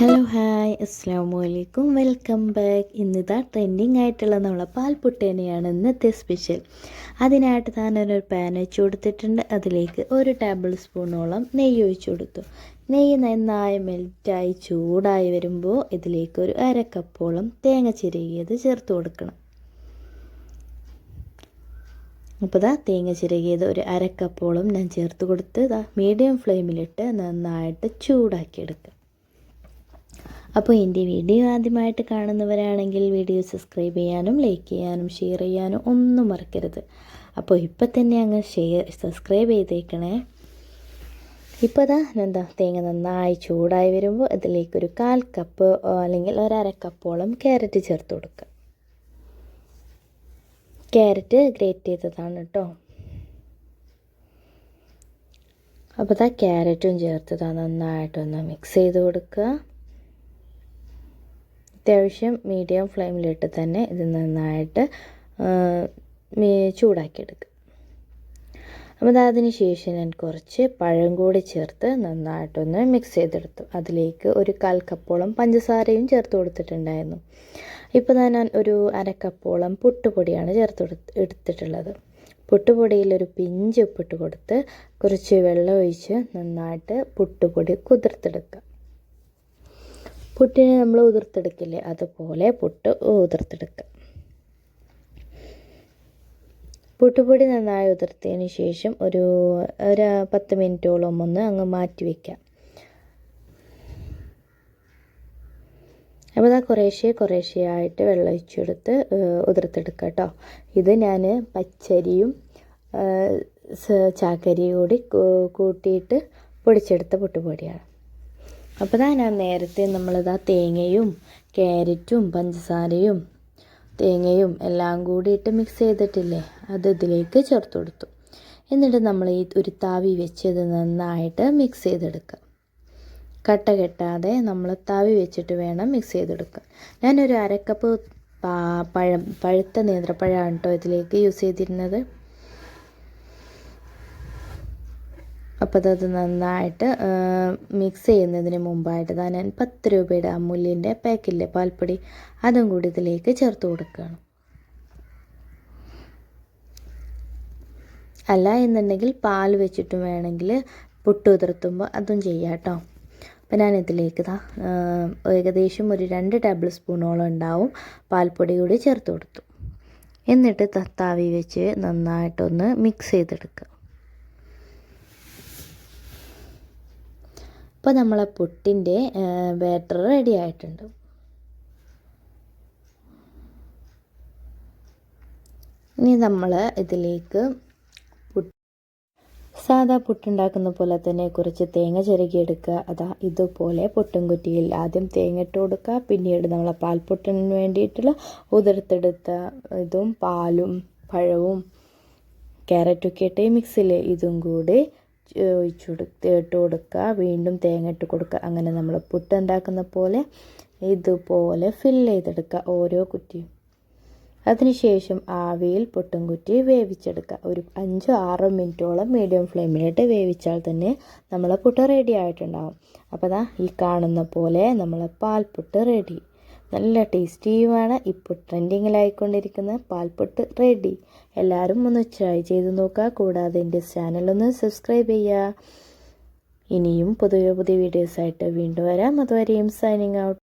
Hello hi അസ്സാമു അലൈക്കും welcome back. ഇന്നിതാ trending ആയിട്ടുള്ള നമ്മളെ പാൽപുട്ടേനെയാണ് ഇന്നത്തെ സ്പെഷ്യൽ. അതിനായിട്ട് ഞാനൊരു പാൻ വെച്ച് കൊടുത്തിട്ടുണ്ട്. അതിലേക്ക് 1 ടേബിൾ സ്പൂണോളം നെയ്യ് ഒഴിച്ച് കൊടുത്തു. നെയ്യ് നന്നായി മെൽറ്റായി ചൂടായി വരുമ്പോൾ ഇതിലേക്ക് ഒരു 1/2 കപ്പോളം തേങ്ങ ചിരകിയത് ചേർത്ത് കൊടുക്കണം. അപ്പോൾ തേങ്ങ ചിരകിയത് ഒരു 1/2 കപ്പോളം ഞാൻ ചേർത്ത് കൊടുത്ത് മീഡിയം ഫ്ലെയിമിലിട്ട് നന്നായിട്ട് ചൂടാക്കിയെടുക്കുക. അപ്പോൾ എൻ്റെ വീഡിയോ ആദ്യമായിട്ട് കാണുന്നവരാണെങ്കിൽ വീഡിയോ സബ്സ്ക്രൈബ് ചെയ്യാനും ലൈക്ക് ചെയ്യാനും ഷെയർ ചെയ്യാനും ഒന്നും മറക്കരുത്. അപ്പോൾ ഇപ്പോൾ തന്നെ അങ്ങ് സബ്സ്ക്രൈബ് ചെയ്തേക്കണേ. ഇപ്പോൾ തേങ്ങ നന്നായി ചൂടായി വരുമ്പോൾ ഇതിലേക്കൊരു 1/4 കപ്പ് അല്ലെങ്കിൽ 1/2 കപ്പോളം ക്യാരറ്റ് ചേർത്ത് കൊടുക്കുക. ക്യാരറ്റ് ഗ്രേറ്റ് ചെയ്തതാണ് കേട്ടോ. അപ്പോൾ ക്യാരറ്റും ചേർത്ത് നന്നായിട്ടൊന്ന് മിക്സ് ചെയ്ത് കൊടുക്കുക. അത്യാവശ്യം മീഡിയം ഫ്ലെയിമിലിട്ട് തന്നെ ഇത് നന്നായിട്ട് ചൂടാക്കിയെടുക്കുക. അപ്പോൾ അതിന് ശേഷം ഞാൻ കുറച്ച് പഴം കൂടി ചേർത്ത് നന്നായിട്ടൊന്ന് മിക്സ് ചെയ്തെടുത്തു. അതിലേക്ക് ഒരു 1/4 കപ്പോളം പഞ്ചസാരയും ചേർത്ത് കൊടുത്തിട്ടുണ്ടായിരുന്നു. ഇപ്പോൾ ഞാൻ ഒരു 1/2 കപ്പോളം പുട്ടുപൊടിയാണ് എടുത്തിട്ടുള്ളത്. പുട്ടുപൊടിയിൽ ഒരു പിഞ്ച് ഉപ്പിട്ട് കൊടുത്ത് കുറച്ച് വെള്ളം ഒഴിച്ച് നന്നായിട്ട് പുട്ടുപൊടി കുതിർത്തെടുക്കുക. പുട്ടിനെ നമ്മൾ ഉതിർത്തെടുക്കില്ലേ, അതുപോലെ പുട്ട് ഉതിർത്തെടുക്കുക. പുട്ടുപൊടി നന്നായി ഉതിർത്തതിന് ശേഷം ഒരു 10 മിനിറ്റോളം ഒന്ന് അങ്ങ് മാറ്റി വയ്ക്കാം. അപ്പോൾ കുറേശ്ശെയായിട്ട് വെള്ളം ഒഴിച്ചെടുത്ത് ഉതിർത്തെടുക്കുക കേട്ടോ. ഇത് ഞാൻ പച്ചരിയും ചാക്കരിയും കൂടി കൂട്ടിയിട്ട് പൊടിച്ചെടുത്ത പുട്ടുപൊടിയാണ്. അപ്പോൾ ഞാൻ നേരത്തെ തേങ്ങയും ക്യാരറ്റും പഞ്ചസാരയും തേങ്ങയും എല്ലാം കൂടിയിട്ട് മിക്സ് ചെയ്തിട്ടില്ലേ, അത് ഇതിലേക്ക് ചേർത്ത് കൊടുത്തു. എന്നിട്ട് നമ്മൾ ഈ ഒരു താവി വെച്ച് ഇത് നന്നായിട്ട് മിക്സ് ചെയ്തെടുക്കുക. കട്ട കെട്ടാതെ നമ്മൾ താവി വെച്ചിട്ട് വേണം മിക്സ് ചെയ്തെടുക്കുക. ഞാനൊരു 1/2 കപ്പ് പഴുത്ത നേന്ത്രപ്പഴമാണ് കേട്ടോ ഇതിലേക്ക് യൂസ് ചെയ്തിരുന്നത്. അപ്പോൾ അത് നന്നായിട്ട് മിക്സ് ചെയ്യുന്നതിന് മുമ്പായിട്ട് ഞാൻ 10 രൂപയുടെ അമൂല്യൻ്റെ പാക്കില്ലേ പാൽപ്പൊടി, അതും കൂടി ഇതിലേക്ക് ചേർത്ത് കൊടുക്കുകയാണ്. അല്ല എന്നുണ്ടെങ്കിൽ പാൽ വെച്ചിട്ടും വേണമെങ്കിൽ പുട്ട് ഉതിർത്തുമ്പോൾ അതും ചെയ്യാം കേട്ടോ. അപ്പോൾ ഞാൻ ഇതിലേക്ക് ഏകദേശം ഒരു 2 ടേബിൾ സ്പൂണോളം ഉണ്ടാവും പാൽപ്പൊടി കൂടി ചേർത്ത് കൊടുത്തു. എന്നിട്ട് താവി വെച്ച് നന്നായിട്ടൊന്ന് മിക്സ് ചെയ്തെടുക്കുക. അപ്പോൾ നമ്മളെ പുട്ടിൻ്റെ ബാറ്റർ റെഡി ആയിട്ടുണ്ട്. ഇനി നമ്മൾ ഇതിലേക്ക് സാധാ പുട്ടുണ്ടാക്കുന്ന പോലെ തന്നെ കുറച്ച് തേങ്ങ ചിരകിയെടുക്കുക. ഇതുപോലെ പുട്ടും കുറ്റിയിൽ ആദ്യം തേങ്ങ ഇട്ട് കൊടുക്കുക. പിന്നീട് നമ്മളെ പാൽപുട്ടിന് വേണ്ടിയിട്ടുള്ള ഉതിർത്തെടുത്ത ഇതും പാലും പഴവും ക്യാരറ്റൊക്കെ ഇട്ട് മിക്സിൽ ഇതും കൂടി ഇട്ട് കൊടുക്കുക. വീണ്ടും തേങ്ങ ഇട്ട് കൊടുക്കുക. അങ്ങനെ നമ്മൾ പുട്ട് ഉണ്ടാക്കുന്ന പോലെ ഇതുപോലെ ഫില്ല് ചെയ്തെടുക്കുക ഓരോ കുറ്റിയും. അതിനുശേഷം ആവിയിൽ പുട്ടും കുറ്റി വേവിച്ചെടുക്കുക. ഒരു 5-6 മിനിറ്റോളം മീഡിയം ഫ്ലെയിമിലിട്ട് വേവിച്ചാൽ തന്നെ നമ്മളെ പുട്ട് റെഡി ആയിട്ടുണ്ടാകും. അപ്പോൾ ഈ കാണുന്ന പോലെ നമ്മളെ പാൽപുട്ട് റെഡി. നല്ല ടേസ്റ്റിയുമാണ്. ഇപ്പോൾ ട്രെൻഡിങ്ങിലായിക്കൊണ്ടിരിക്കുന്ന പാൽപുട്ട് റെഡി. എല്ലാവരും ഒന്ന് ട്രൈ ചെയ്ത് നോക്കുക. കൂടാതെ എൻ്റെ ചാനലൊന്ന് സബ്സ്ക്രൈബ് ചെയ്യുക. ഇനിയും പുതിയ വീഡിയോസായിട്ട് വീണ്ടും വരാം. അതുവരെയും സൈനിങ് ഔട്ട്.